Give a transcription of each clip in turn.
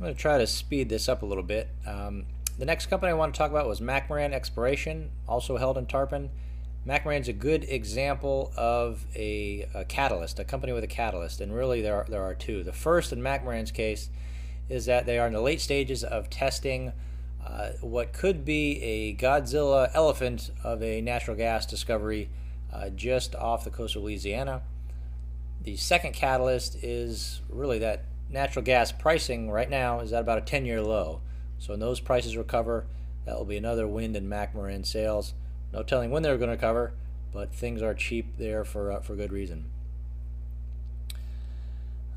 going to try to speed this up a little bit. The next company I want to talk about was Mack Brown Exploration, also held in Tarpon. Mack Brown's a good example of a catalyst, a company with a catalyst, and really there are two. The first, in Mack Brown's case, is that they are in the late stages of testing what could be a Godzilla elephant of a natural gas discovery just off the coast of Louisiana. The second catalyst is really that natural gas pricing right now is at about a 10-year low. So when those prices recover, that will be another wind in Mack Brown sales. No telling when they're going to recover, but things are cheap there for good reason.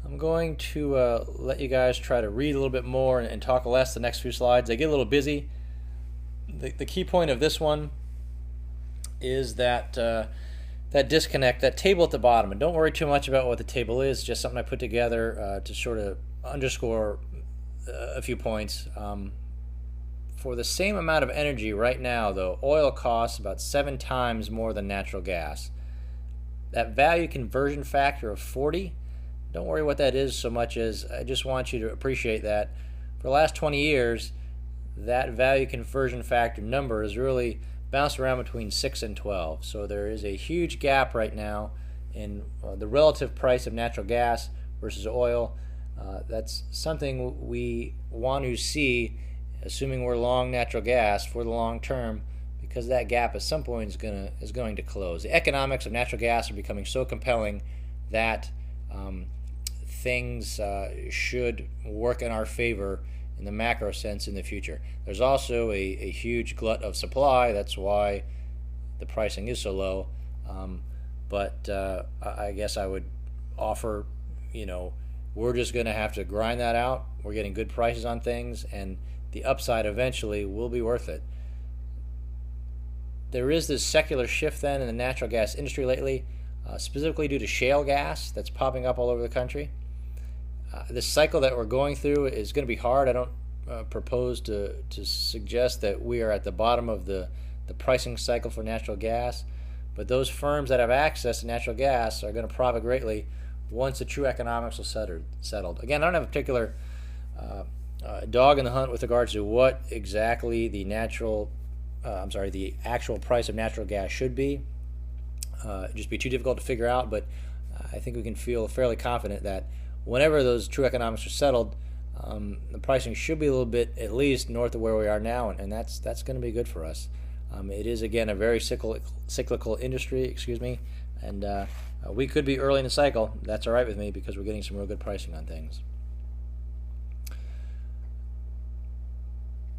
I'm going to let you guys try to read a little bit more and talk less the next few slides. They get a little busy. The key point of this one is that that disconnect, that table at the bottom. And don't worry too much about what the table is, just something I put together to sort of underscore a few points. For the same amount of energy right now, though, oil costs about 7 times more than natural gas. That value conversion factor of 40, don't worry what that is so much as I just want you to appreciate that for the last 20 years, that value conversion factor number has really bounced around between 6 and 12. So there is a huge gap right now in the relative price of natural gas versus oil. That's something we want to see, assuming we're long natural gas for the long term, because that gap at some point is going to close. The economics of natural gas are becoming so compelling that things should work in our favor in the macro sense in the future. There's also a huge glut of supply. That's why the pricing is so low. But I guess I would offer, we're just going to have to grind that out. We're getting good prices on things, and the upside eventually will be worth it. There is this secular shift then in the natural gas industry lately, specifically due to shale gas that's popping up all over the country. This cycle that we're going through is going to be hard. I don't propose to suggest that we are at the bottom of the pricing cycle for natural gas, but those firms that have access to natural gas are going to profit greatly once the true economics are settled. Again, I don't have a particular dog in the hunt with regards to what exactly the actual price of natural gas should be. It'd just be too difficult to figure out, but I think we can feel fairly confident that whenever those true economics are settled, the pricing should be a little bit at least north of where we are now, and that's going to be good for us. It is, again, a very cyclical industry, and we could be early in the cycle. That's all right with me because we're getting some real good pricing on things.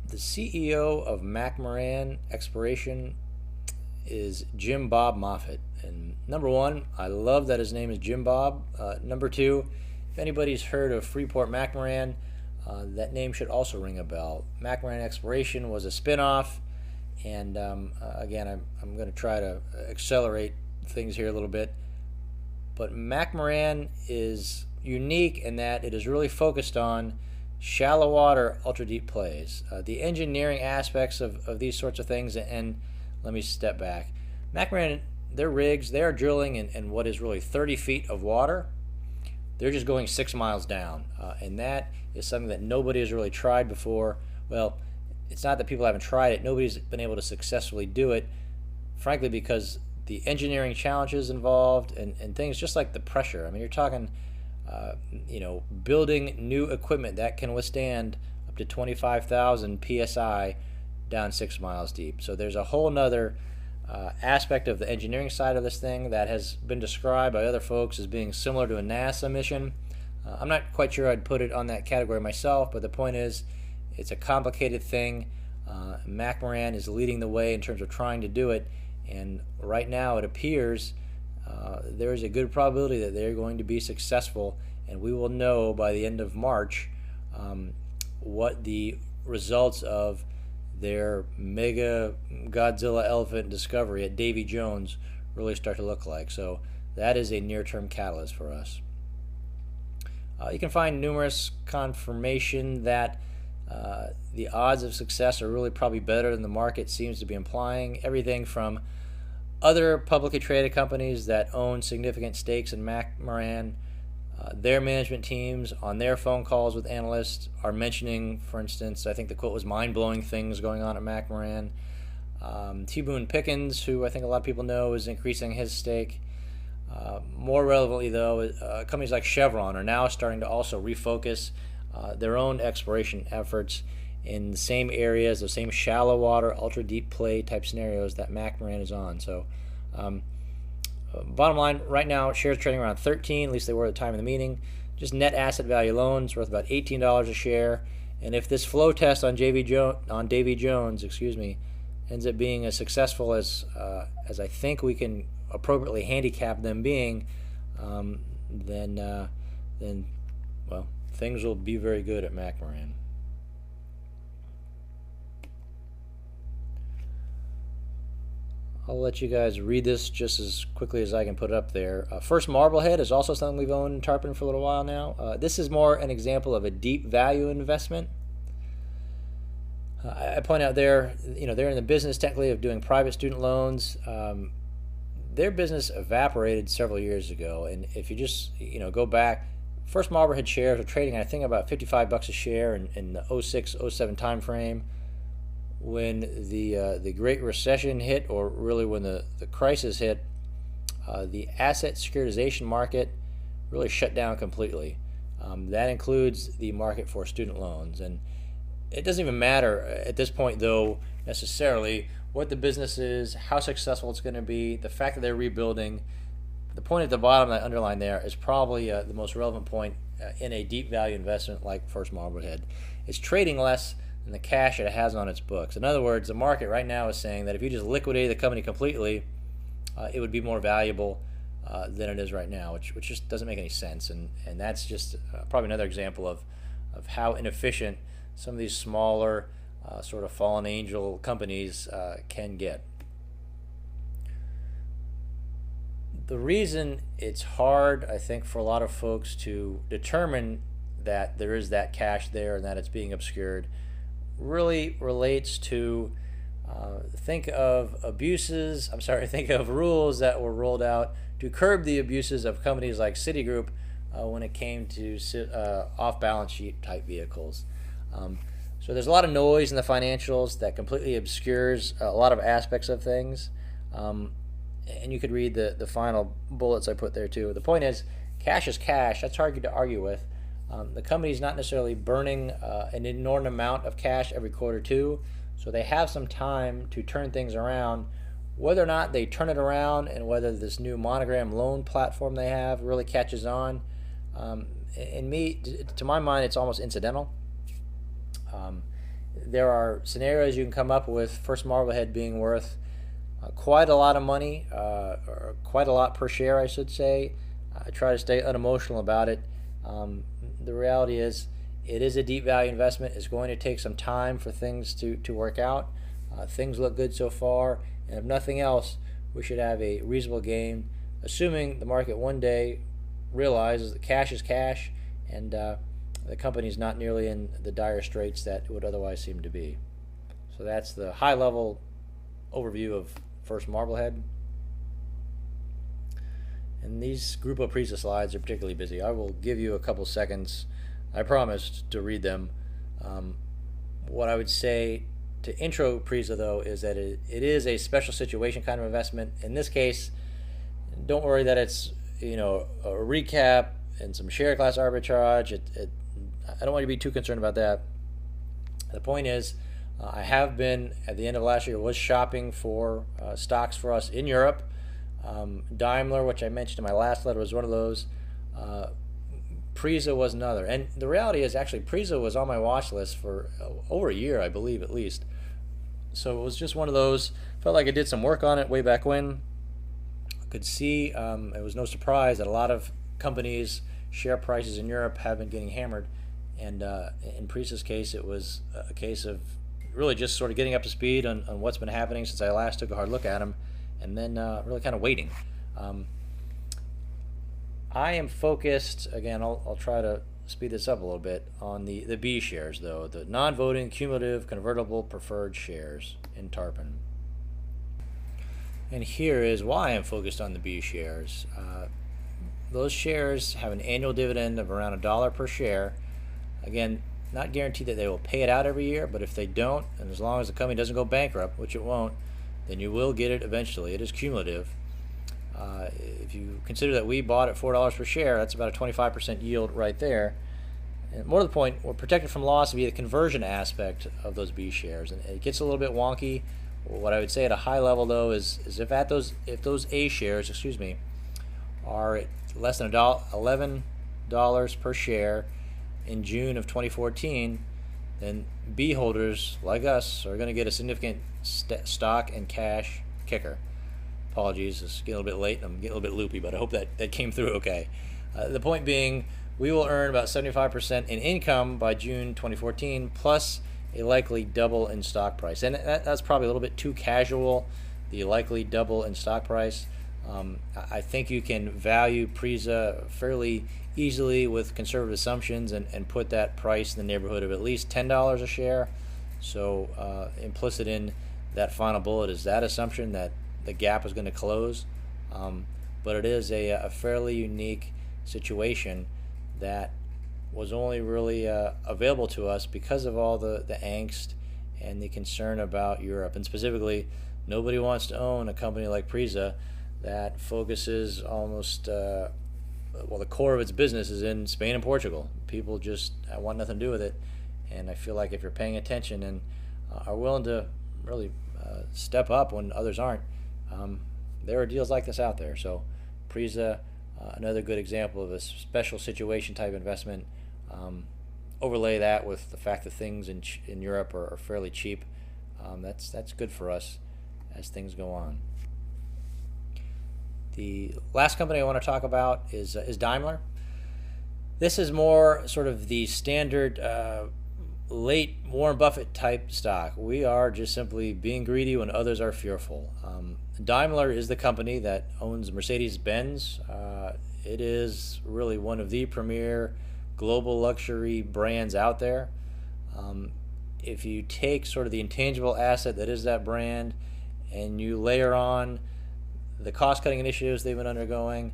The CEO of Mack Brown Exploration is Jim Bob Moffett. And number one, I love that his name is Jim Bob. Number two, if anybody's heard of Freeport Mack Brown, that name should also ring a bell. Mack Brown Exploration was a spinoff, and again, I'm going to try to accelerate things here a little bit. But Mack Brown is unique in that it is really focused on shallow water, ultra deep plays. The engineering aspects of these sorts of things, and let me step back. Mack Brown, their rigs, they are drilling in what is really 30 feet of water. They're just going 6 miles down, and that is something that nobody has really tried before. Well, it's not that people haven't tried it. Nobody's been able to successfully do it, frankly, because the engineering challenges involved and things just like the pressure. I mean, you're talking building new equipment that can withstand up to 25,000 psi down 6 miles deep. So there's a whole nother aspect of the engineering side of this thing that has been described by other folks as being similar to a NASA mission. I'm not quite sure I'd put it on that category myself, but the point is it's a complicated thing. Mack Brown is leading the way in terms of trying to do it, and right now it appears there is a good probability that they're going to be successful, and we will know by the end of March what the results of their mega Godzilla elephant discovery at Davy Jones really start to look like. So that is a near-term catalyst for us. You can find numerous confirmation that the odds of success are really probably better than the market seems to be implying. Everything from other publicly traded companies that own significant stakes in Mack Brown, Their management teams on their phone calls with analysts are mentioning, for instance, I think the quote was mind-blowing things going on at Mack Brown. T. Boone Pickens, who I think a lot of people know, is increasing his stake. More relevantly, though, companies like Chevron are now starting to also refocus their own exploration efforts in the same areas, the same shallow water, ultra deep play type scenarios that Mack Brown is on. So, bottom line, right now, shares trading around 13, at least they were at the time of the meeting. Just net asset value loans worth about $18 a share. And if this flow test on Davy Jones, ends up being as successful as I think we can appropriately handicap them being, then well, things will be very good at Mack Brown. I'll let you guys read this just as quickly as I can put it up there. First Marblehead is also something we've owned in Tarpon for a little while now. This is more an example of a deep value investment. I point out there, they're in the business technically of doing private student loans. Their business evaporated several years ago, and if you just go back, First Marblehead shares are trading, I think, about $55 a share in the 06-07 time frame. When the Great Recession hit, or really when the crisis hit, the asset securitization market really shut down completely. That includes the market for student loans. And it doesn't even matter at this point, though, necessarily what the business is, how successful it's going to be, the fact that they're rebuilding. The point at the bottom that I underline there is probably the most relevant point in a deep value investment like First Marblehead. It's trading less and the cash it has on its books. In other words, the market right now is saying that if you just liquidated the company completely, it would be more valuable than it is right now, which just doesn't make any sense. And that's just probably another example of how inefficient some of these smaller sort of fallen angel companies can get. The reason it's hard, I think, for a lot of folks to determine that there is that cash there and that it's being obscured really relates to think of rules that were rolled out to curb the abuses of companies like Citigroup when it came to off-balance sheet type vehicles. So there's a lot of noise in the financials that completely obscures a lot of aspects of things. And you could read the final bullets I put there too. The point is, cash is cash. That's hard to argue with. The company's not necessarily burning an inordinate amount of cash every quarter too, so they have some time to turn things around. Whether or not they turn it around and whether this new monogram loan platform they have really catches on, to my mind, it's almost incidental. There are scenarios you can come up with, First Marblehead being worth quite a lot of money, or quite a lot per share, I should say. I try to stay unemotional about it. The reality is, it is a deep value investment. It's going to take some time for things to work out. Things look good so far, and if nothing else, we should have a reasonable gain, assuming the market one day realizes that cash is cash, and the company's not nearly in the dire straits that it would otherwise seem to be. So that's the high-level overview of First Marblehead. And these Grupo Prisa slides are particularly busy. I will give you a couple seconds, I promised, to read them. What I would say to intro Prisa, though, is that it is a special situation kind of investment. In this case, don't worry that it's a recap and some share class arbitrage. I don't want you to be too concerned about that. The point is, I have been, at the end of last year, was shopping for stocks for us in Europe. Daimler, which I mentioned in my last letter, was one of those. Prisa was another. And the reality is, actually, Prisa was on my watch list for over a year, I believe, at least. So it was just one of those. Felt like I did some work on it way back when. I could see, it was no surprise that a lot of companies' share prices in Europe have been getting hammered. And in Prisa's case, it was a case of really just sort of getting up to speed on what's been happening since I last took a hard look at them, and then really kind of waiting. I am focused, again, I'll try to speed this up a little bit, on the B shares, though, the non-voting, cumulative, convertible, preferred shares in Tarpon. And here is why I'm focused on the B shares. those shares have an annual dividend of around $1 per share. Again, not guaranteed that they will pay it out every year, but if they don't, and as long as the company doesn't go bankrupt, which it won't, then you will get it eventually. It is cumulative. If you consider that we bought at $4 per share, that's about a 25% yield right there. And more to the point, we're protected from loss via the conversion aspect of those B shares, and it gets a little bit wonky. What I would say at a high level though is if those A shares, are at less than $11 per share in June of 2014, then B holders like us are going to get a significant stock and cash kicker. Apologies, it's getting a little bit late and I'm getting a little bit loopy, but I hope that came through okay. The point being, we will earn about 75% in income by June 2014, plus a likely double in stock price. And that's probably a little bit too casual, the likely double in stock price. I think you can value Prisa fairly easily with conservative assumptions and put that price in the neighborhood of at least $10 a share. So implicit in that final bullet is that assumption that the gap is going to close. But it is a fairly unique situation that was only really available to us because of all the angst and the concern about Europe. And specifically, nobody wants to own a company like Prisa that focuses almost, the core of its business is in Spain and Portugal. People just want nothing to do with it. And I feel like if you're paying attention and are willing to really step up when others aren't, there are deals like this out there. So Prisa, another good example of a special situation type investment. Overlay that with the fact that things in Europe are fairly cheap. That's good for us as things go on. The last company I want to talk about is Daimler. This is more sort of the standard late Warren Buffett type stock. We are just simply being greedy when others are fearful. Daimler is the company that owns Mercedes-Benz. It is really one of the premier global luxury brands out there. If you take sort of the intangible asset that is that brand and you layer on the cost-cutting initiatives they've been undergoing,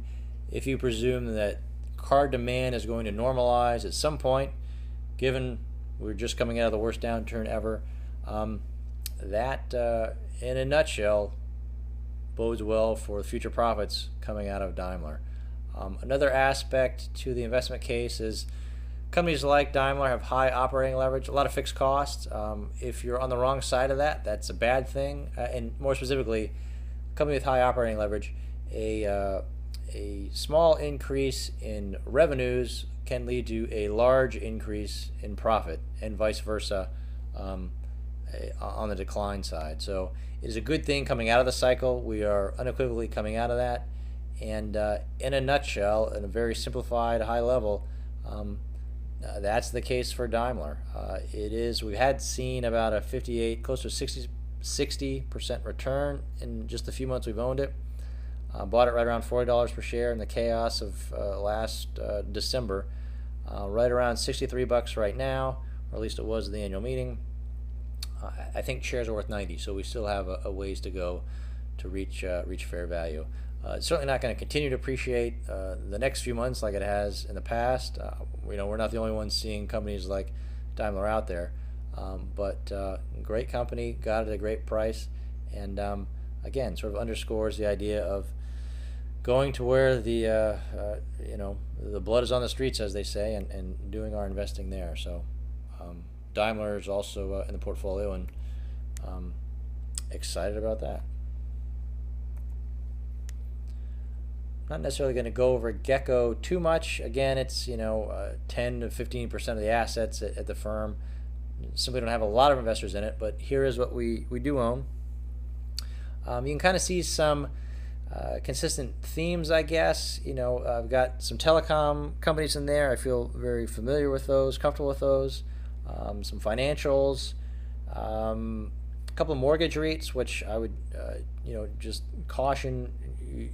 if you presume that car demand is going to normalize at some point, given we're just coming out of the worst downturn ever, that in a nutshell bodes well for future profits coming out of Daimler. Another aspect to the investment case is companies like Daimler have high operating leverage, a lot of fixed costs. If you're on the wrong side of that, that's a bad thing. And more specifically, a company with high operating leverage, a small increase in revenues can lead to a large increase in profit, and vice versa on the decline side. So it is a good thing coming out of the cycle. We are unequivocally coming out of that. And in a nutshell, in a very simplified high level, that's the case for Daimler. We had seen about a 58, close to 60% return in just the few months we've owned it. Bought it right around $40 per share in the chaos of last December. Right around $63 right now, or at least it was at the annual meeting. I think shares are worth 90, so we still have a ways to go to reach fair value. It's certainly not going to continue to appreciate the next few months like it has in the past. We're not the only ones seeing companies like Daimler out there, but great company, got it at a great price, and again, sort of underscores the idea of going to where the blood is on the streets, as they say, and doing our investing there. So Daimler is also in the portfolio, and excited about that. Not necessarily going to go over Gecko too much. Again, it's 10 to 15% of the assets at the firm. Simply don't have a lot of investors in it, but here is what we do own. You can kind of see some consistent themes, I guess. I've got some telecom companies in there. I feel very familiar with those, comfortable with those. Some financials, a couple of mortgage REITs, which I would, just caution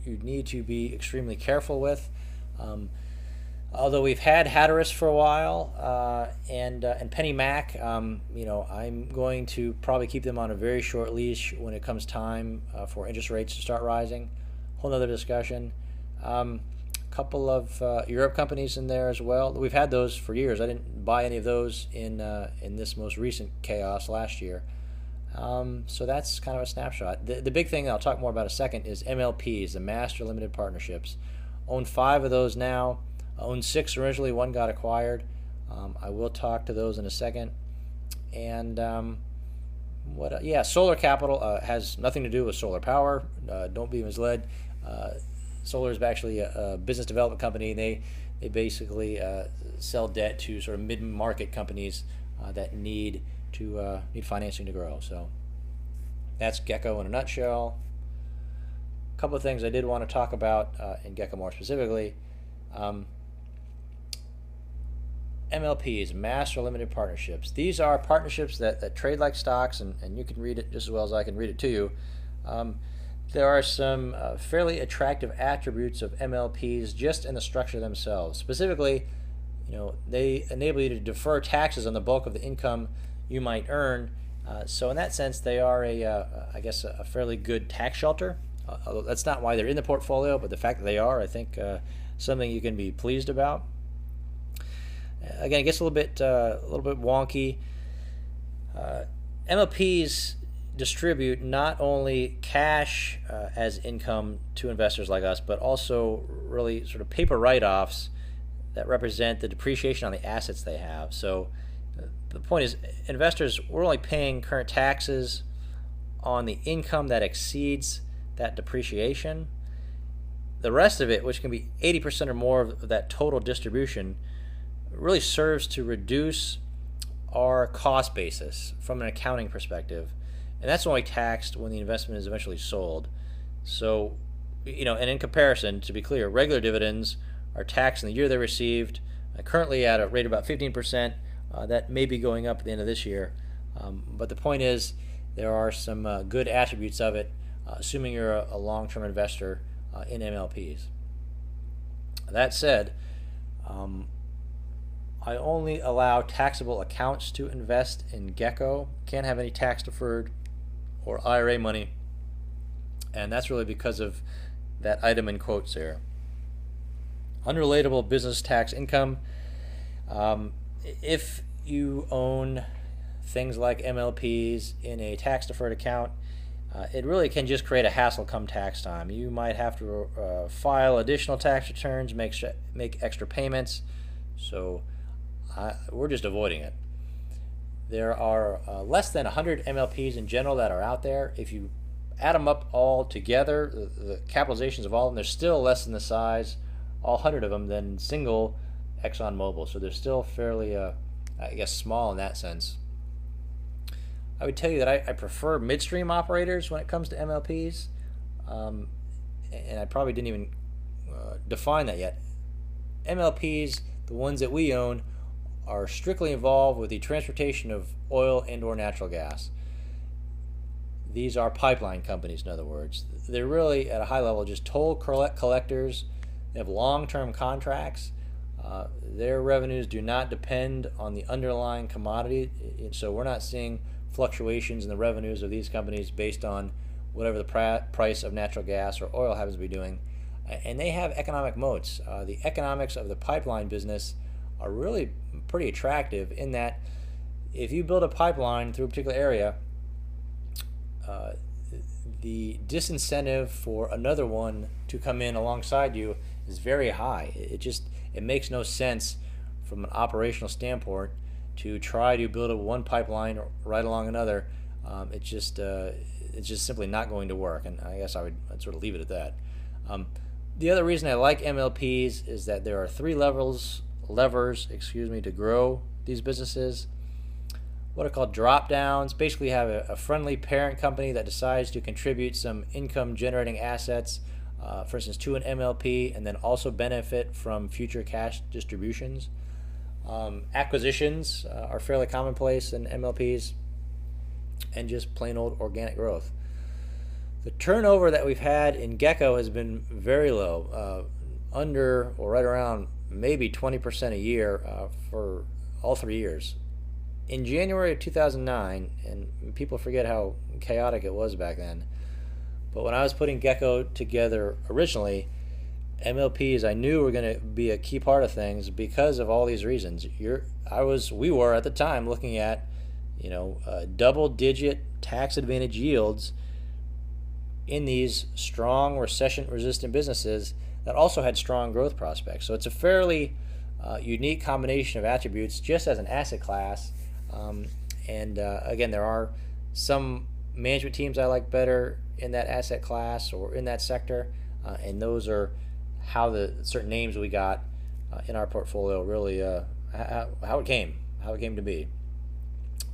you need to be extremely careful with. Although we've had Hatteras for a while, and Penny Mac, I'm going to probably keep them on a very short leash when it comes time for interest rates to start rising. Whole nother discussion. couple of Europe companies in there as well. We've had those for years. I didn't buy any of those in this most recent chaos last year. So that's kind of a snapshot. The big thing that I'll talk more about in a second is MLPs, the Master Limited Partnerships. Own 5 of those now. Owned 6 originally. 1 got acquired. I will talk to those in a second. And solar capital has nothing to do with solar power. Don't be misled. Solar is actually a business development company. They basically sell debt to sort of mid-market companies that need financing to grow. So that's Gecko in a nutshell. A couple of things I did want to talk about in Gecko more specifically. MLPs, Master Limited Partnerships. These are partnerships that trade like stocks, and you can read it just as well as I can read it to you. There are some fairly attractive attributes of MLPs just in the structure themselves. Specifically, they enable you to defer taxes on the bulk of the income you might earn. So in that sense, they are a fairly good tax shelter. Although that's not why they're in the portfolio, but the fact that they are, I think, something you can be pleased about. Again, it gets a little bit wonky. MLPs distribute not only cash as income to investors like us, but also really sort of paper write-offs that represent the depreciation on the assets they have. So the point is, investors, we're only paying current taxes on the income that exceeds that depreciation. The rest of it, which can be 80% or more of that total distribution, really serves to reduce our cost basis from an accounting perspective, and that's only taxed when the investment is eventually sold. So, and in comparison, to be clear, regular dividends are taxed in the year they're received, currently at a rate of about 15%. That may be going up at the end of this year, but the point is, there are some good attributes of it, assuming you're a long-term investor in MLPs. That said, I only allow taxable accounts to invest in Gecko. Can't have any tax-deferred or IRA money, and that's really because of that item in quotes there. Unrelatable business tax income. If you own things like MLPs in a tax-deferred account, it really can just create a hassle come tax time. You might have to file additional tax returns, make extra payments, so we're just avoiding it. There are less than 100 MLPs in general that are out there. If you add them up all together, the capitalizations of all of them, they're still less than the size, all 100 of them, than single ExxonMobil. So they're still fairly, small in that sense. I would tell you that I prefer midstream operators when it comes to MLPs, and I probably didn't even define that yet. MLPs, the ones that we own, are strictly involved with the transportation of oil and or natural gas. These are pipeline companies, in other words. They're really, at a high level, just toll collectors. They have long-term contracts. Their revenues do not depend on the underlying commodity, so we're not seeing fluctuations in the revenues of these companies based on whatever the price of natural gas or oil happens to be doing. And they have economic moats. The economics of the pipeline business are really pretty attractive in that if you build a pipeline through a particular area, the disincentive for another one to come in alongside you is very high. It makes no sense from an operational standpoint to try to build one pipeline right along another. It's just simply not going to work, and I guess I'd sort of leave it at that. The other reason I like MLPs is that there are 3 levers to grow these businesses. What are called drop downs. Basically, you have a friendly parent company that decides to contribute some income generating assets, for instance, to an MLP, and then also benefit from future cash distributions. Acquisitions are fairly commonplace in MLPs, and just plain old organic growth. The turnover that we've had in Gecko has been very low, under or right around maybe 20% a year for all 3 years. In January of 2009, and people forget how chaotic it was back then, but when I was putting Gecko together originally, MLPs I knew were going to be a key part of things because of all these reasons. We were at the time looking at, double-digit tax advantage yields in these strong recession-resistant businesses that also had strong growth prospects. So it's a fairly unique combination of attributes just as an asset class. Again, there are some management teams I like better in that asset class or in that sector, and those are how the certain names we got in our portfolio really how it came to be.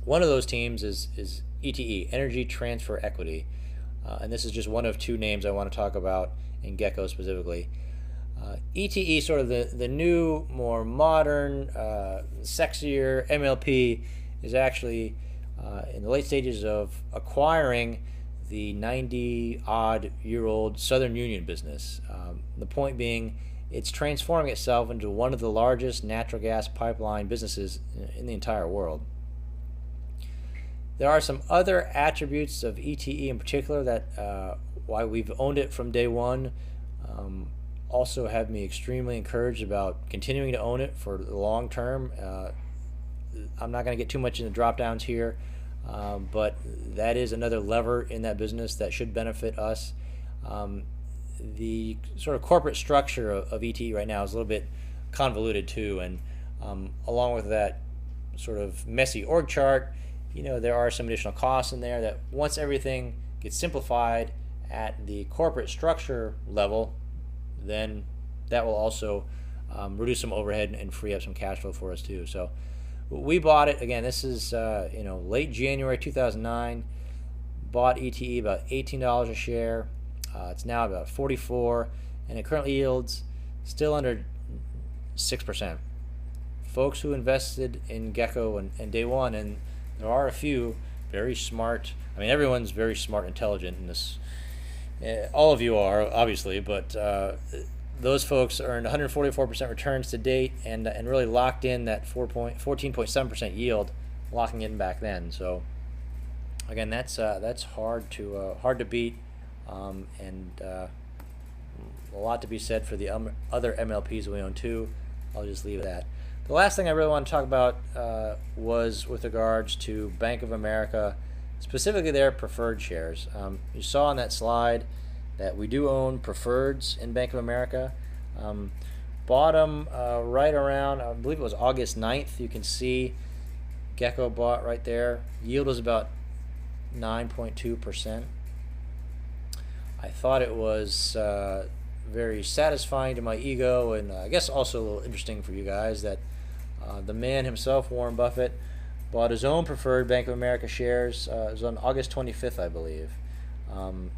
One of those teams is ETE, Energy Transfer Equity, and this is just one of two names I want to talk about in Gecko specifically. ETE, sort of the new, more modern, sexier MLP, is actually in the late stages of acquiring the 90-odd-year-old Southern Union business. The point being, it's transforming itself into one of the largest natural gas pipeline businesses in the entire world. There are some other attributes of ETE in particular that why we've owned it from day one also have me extremely encouraged about continuing to own it for the long term. I'm not going to get too much into drop downs here, but that is another lever in that business that should benefit us. The sort of corporate structure of ETE right now is a little bit convoluted too, and along with that sort of messy org chart, there are some additional costs in there that once everything gets simplified at the corporate structure level, then that will also reduce some overhead and free up some cash flow for us too. So we bought it, again, this is late January 2009, bought ETE about $18 a share. It's now about 44, and it currently yields still under 6%. Folks who invested in Gecko and day one, and there are a few very smart, everyone's very smart and intelligent in this. All of you are, obviously, but those folks earned 144% returns to date and really locked in that 14.7% yield, locking in back then. So again, that's hard to beat, and a lot to be said for the other MLPs we own too. I'll just leave it at that. The last thing I really want to talk about was with regards to Bank of America, specifically their preferred shares. You saw on that slide that we do own preferreds in Bank of America. Bought them right around, I believe it was August 9th. You can see Gecko bought right there. Yield was about 9.2%. I thought it was very satisfying to my ego, and I guess also a little interesting for you guys that the man himself, Warren Buffett, bought his own preferred Bank of America shares. It was on August 25th, I believe.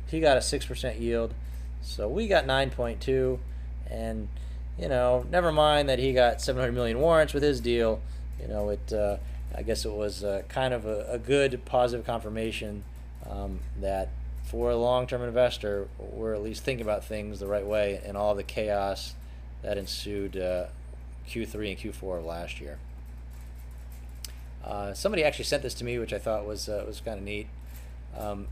He got a 6% yield, so we got 9.2, and never mind that he got 700 million warrants with his deal. I guess it was kind of a good positive confirmation that for a long-term investor, we're at least thinking about things the right way in all the chaos that ensued Q3 and Q4 of last year. Somebody actually sent this to me, which I thought was kind of neat.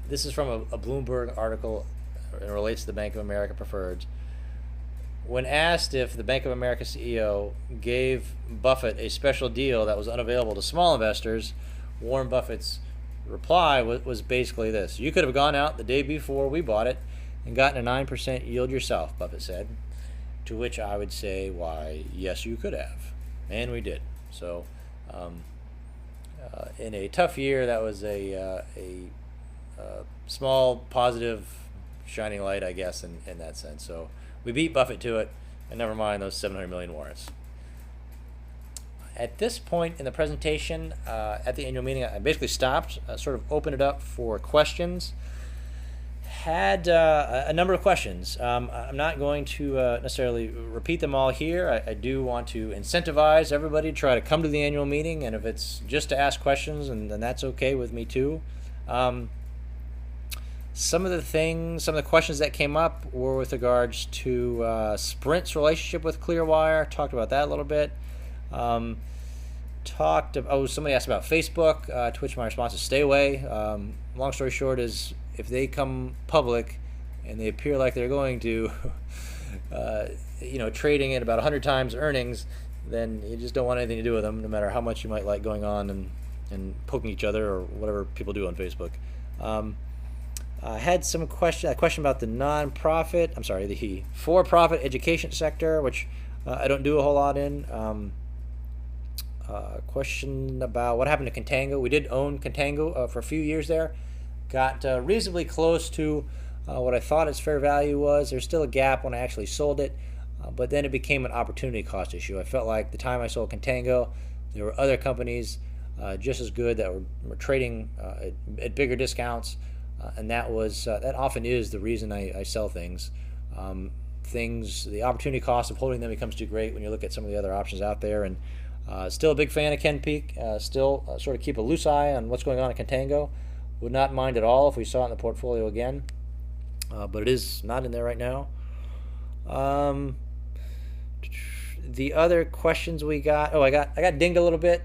This is from a Bloomberg article, and it relates to the Bank of America preferreds. When asked if the Bank of America CEO gave Buffett a special deal that was unavailable to small investors, Warren Buffett's reply was basically this: "You could have gone out the day before we bought it and gotten a 9% yield yourself," Buffett said. To which I would say, why, yes, you could have. And we did. So in a tough year, that was a small positive shining light, I guess, in that sense. So we beat Buffett to it, and never mind those 700 million warrants. At this point in the presentation, at the annual meeting, I basically stopped, sort of opened it up for questions. Had a number of questions. I'm not going to necessarily repeat them all here. I do want to incentivize everybody to try to come to the annual meeting, and if it's just to ask questions, and then that's okay with me too. Some of the questions that came up were with regards to Sprint's relationship with Clearwire. Talked about that a little bit. Somebody asked about Facebook, to which my response is stay away. Long story short is, if they come public and they appear like they're going to, trading at about 100 times earnings, then you just don't want anything to do with them, no matter how much you might like going on and poking each other or whatever people do on Facebook. I had a question about the the for-profit education sector, which I don't do a whole lot in. Question about what happened to Contango. We did own Contango for a few years there. Got reasonably close to what I thought its fair value was. There's still a gap when I actually sold it, but then it became an opportunity cost issue. I felt like the time I sold Contango, there were other companies just as good that were trading at bigger discounts, and that often is the reason I sell things. The opportunity cost of holding them becomes too great when you look at some of the other options out there. And still a big fan of Ken Peek. Still sort of keep a loose eye on what's going on at Contango. Would not mind at all if we saw it in the portfolio again, but it is not in there right now. The other questions we got. I got dinged a little bit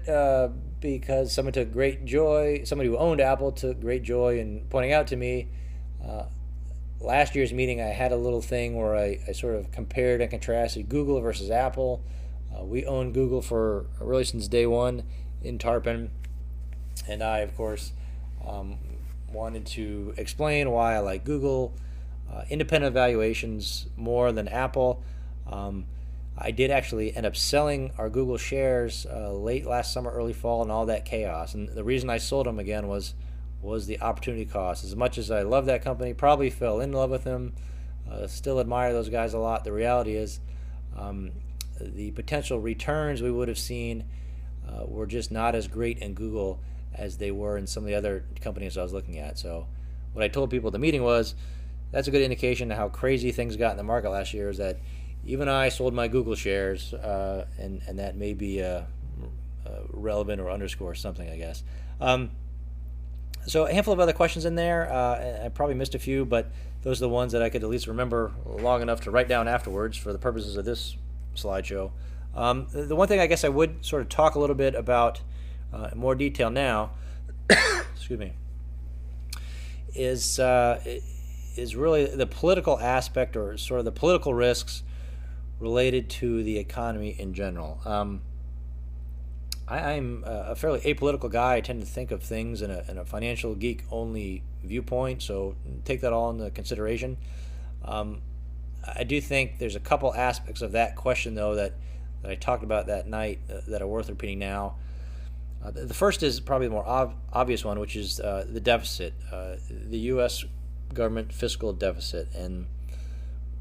because somebody who owned Apple took great joy in pointing out to me. Last year's meeting, I had a little thing where I sort of compared and contrasted Google versus Apple. We owned Google for really since day one in Tarpon, and I, of course, wanted to explain why I like Google independent valuations more than Apple. I did actually end up selling our Google shares late last summer, early fall, and all that chaos. And the reason I sold them again was the opportunity cost. As much as I love that company, probably fell in love with them, still admire those guys a lot. The reality is the potential returns we would have seen were just not as great in Google as they were in some of the other companies I was looking at. So what I told people at the meeting was, that's a good indication of how crazy things got in the market last year, is that even I sold my Google shares, and that may be relevant or underscore something, I guess. So a handful of other questions in there. I probably missed a few, but those are the ones that I could at least remember long enough to write down afterwards for the purposes of this slideshow. The one thing I guess I would sort of talk a little bit about in more detail now, excuse me, is really the political aspect, or sort of the political risks related to the economy in general. I'm a fairly apolitical guy. I tend to think of things in a financial geek only viewpoint, so take that all into consideration. I do think there's a couple aspects of that question, though, that I talked about that night that are worth repeating now. The first is probably the more obvious one, which is the deficit, the U.S. government fiscal deficit. And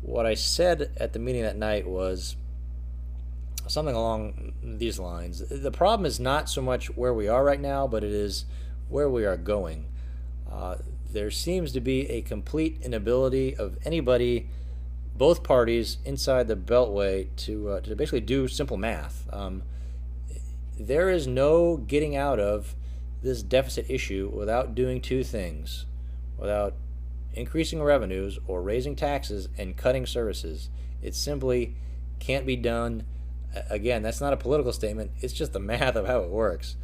what I said at the meeting that night was something along these lines. The problem is not so much where we are right now, but it is where we are going. There seems to be a complete inability of anybody, both parties inside the Beltway, to basically do simple math. There is no getting out of this deficit issue without doing two things, without increasing revenues or raising taxes and cutting services. It simply can't be done. Again, that's not a political statement. It's just the math of how it works.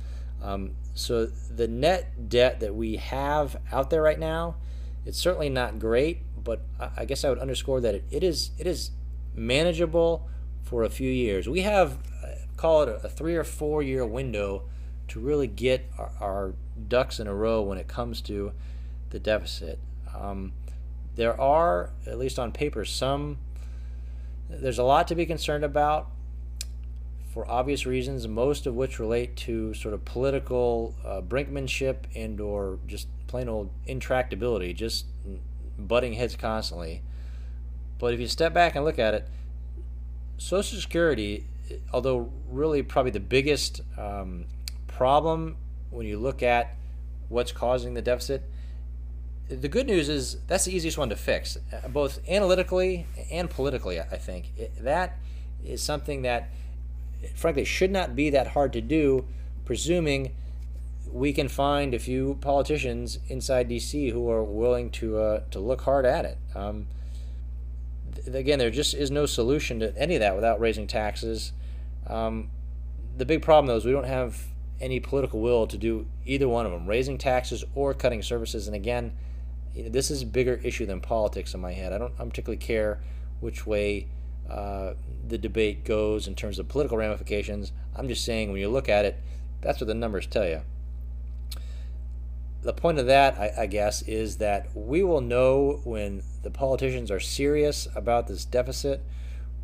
So the net debt that we have out there right now, it's certainly not great, but I guess I would underscore that it is manageable for a few years. We have, call it a 3 or 4 year window to really get our ducks in a row when it comes to the deficit. There are, at least on paper, there's a lot to be concerned about for obvious reasons, most of which relate to sort of political brinkmanship and or just plain old intractability, just butting heads constantly. But if you step back and look at it, Social Security, although really probably the biggest problem when you look at what's causing the deficit, the good news is that's the easiest one to fix, both analytically and politically, I think. That is something that, frankly, should not be that hard to do, presuming we can find a few politicians inside D.C. who are willing to look hard at it. Again, there just is no solution to any of that without raising taxes. The big problem, though, is we don't have any political will to do either one of them, raising taxes or cutting services. And again, this is a bigger issue than politics in my head. I don't particularly care which way the debate goes in terms of political ramifications. I'm just saying when you look at it, that's what the numbers tell you. The point of that, I guess, is that we will know when the politicians are serious about this deficit,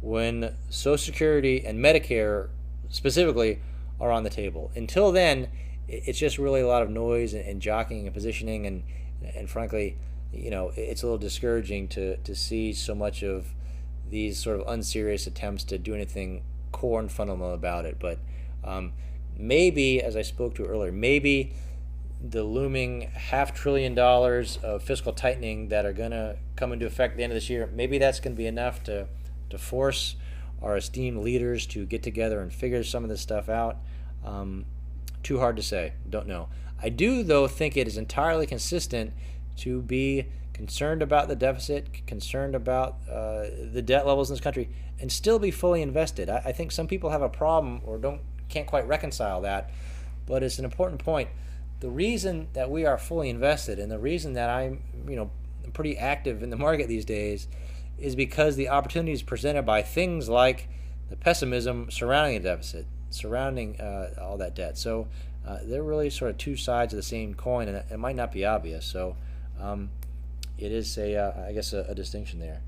when Social Security and Medicare specifically are on the table. Until then, it's just really a lot of noise and jockeying and positioning, and frankly, it's a little discouraging to see so much of these sort of unserious attempts to do anything core and fundamental about it. But maybe, as I spoke to earlier, maybe the looming $500 billion of fiscal tightening that are going to come into effect at the end of this year, maybe that's going to be enough to force our esteemed leaders to get together and figure some of this stuff out. Too hard to say. Don't know. I do, though, think it is entirely consistent to be concerned about the deficit, concerned about the debt levels in this country, and still be fully invested. I think some people have a problem or can't quite reconcile that, but it's an important point. The reason that we are fully invested and the reason that I'm pretty active in the market these days is because the opportunities presented by things like the pessimism surrounding the deficit, surrounding all that debt. So they're really sort of two sides of the same coin, and it might not be obvious. So it is I guess a distinction there.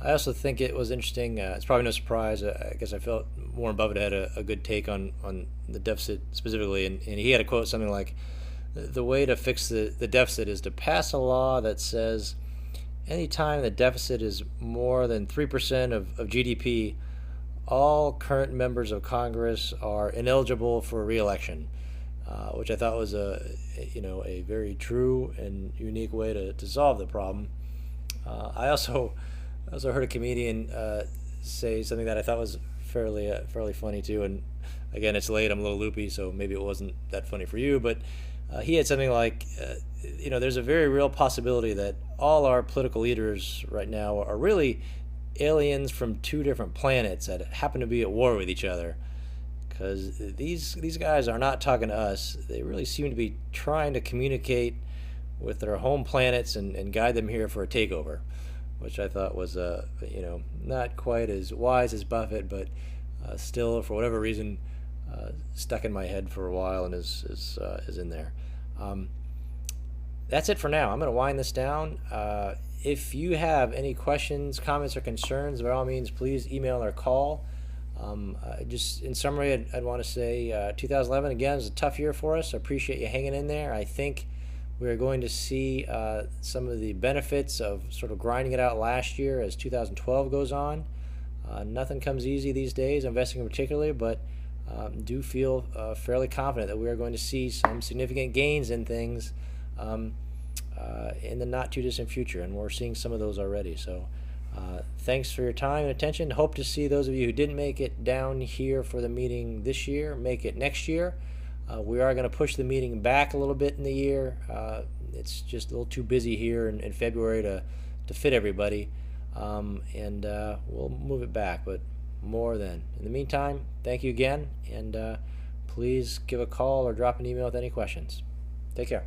I also think it was interesting. It's probably no surprise. I guess I felt Warren Buffett had a good take on the deficit specifically, and he had a quote something like, "The way to fix the deficit is to pass a law that says anytime the deficit is more than 3% of GDP, all current members of Congress are ineligible for re-election," which I thought was a very true and unique way to solve the problem. I also heard a comedian say something that I thought was fairly funny too. And again, it's late, I'm a little loopy, so maybe it wasn't that funny for you. But he had something like, there's a very real possibility that all our political leaders right now are really aliens from two different planets that happen to be at war with each other. Because these guys are not talking to us. They really seem to be trying to communicate with their home planets and guide them here for a takeover, which I thought was not quite as wise as Buffett, but still, for whatever reason, stuck in my head for a while and is in there. That's it for now. I'm going to wind this down. If you have any questions, comments, or concerns, by all means, please email or call. Just in summary, I'd want to say 2011, again, is a tough year for us. I appreciate you hanging in there. I think we're going to see some of the benefits of sort of grinding it out last year as 2012 goes on. Nothing comes easy these days, investing in particular, but do feel fairly confident that we are going to see some significant gains in things in the not too distant future, and we're seeing some of those already. So thanks for your time and attention. Hope to see those of you who didn't make it down here for the meeting this year make it next year. We are going to push the meeting back a little bit in the year. It's just a little too busy here in February to fit everybody, and we'll move it back, but more then. In the meantime, thank you again, and please give a call or drop an email with any questions. Take care.